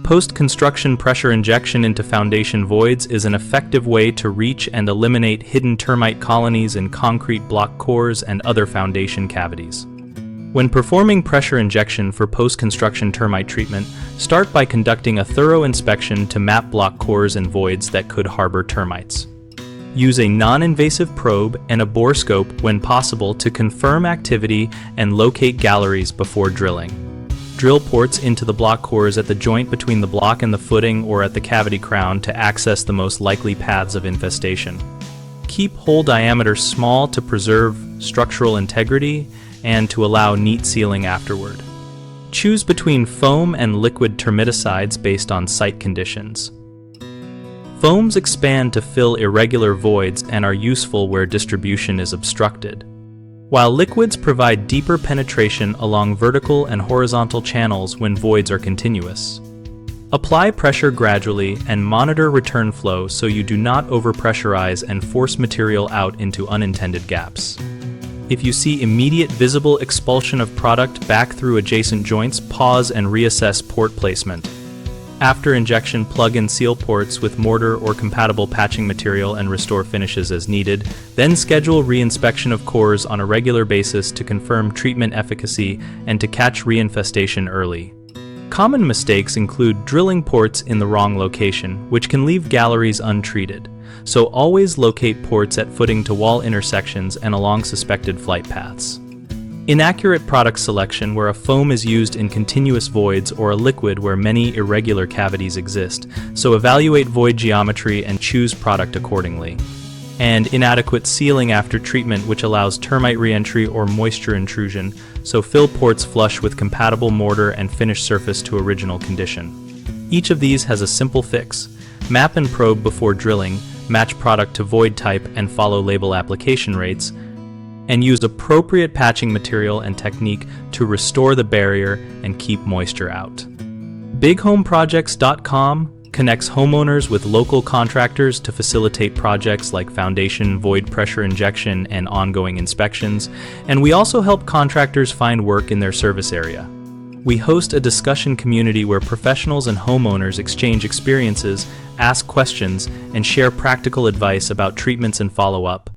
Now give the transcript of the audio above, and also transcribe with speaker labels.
Speaker 1: Post-construction pressure injection into foundation voids is an effective way to reach and eliminate hidden termite colonies in concrete block cores and other foundation cavities. When performing pressure injection for post-construction termite treatment, start by conducting a thorough inspection to map block cores and voids that could harbor termites. Use a non-invasive probe and a borescope when possible to confirm activity and locate galleries before drilling. Drill ports into the block cores at the joint between the block and the footing or at the cavity crown to access the most likely paths of infestation. Keep hole diameter small to preserve structural integrity and to allow neat sealing afterward. Choose between foam and liquid termiticides based on site conditions. Foams expand to fill irregular voids and are useful where distribution is obstructed, while liquids provide deeper penetration along vertical and horizontal channels when voids are continuous. Apply pressure gradually and monitor return flow so you do not overpressurize and force material out into unintended gaps. If you see immediate visible expulsion of product back through adjacent joints, pause and reassess port placement. After injection, plug and seal ports with mortar or compatible patching material and restore finishes as needed. Then schedule reinspection of cores on a regular basis to confirm treatment efficacy and to catch reinfestation early. Common mistakes include drilling ports in the wrong location, which can leave galleries untreated. So always locate ports at footing to wall intersections and along suspected flight paths. Inaccurate product selection where a foam is used in continuous voids or a liquid where many irregular cavities exist, so evaluate void geometry and choose product accordingly. And inadequate sealing after treatment which allows termite reentry or moisture intrusion, so fill ports flush with compatible mortar and finish surface to original condition. Each of these has a simple fix. Map and probe before drilling, match product to void type and follow label application rates, and use appropriate patching material and technique to restore the barrier and keep moisture out. BigHomeProjects.com connects homeowners with local contractors to facilitate projects like foundation void pressure injection and ongoing inspections, and we also help contractors find work in their service area. We host a discussion community where professionals and homeowners exchange experiences, ask questions, and share practical advice about treatments and follow-up.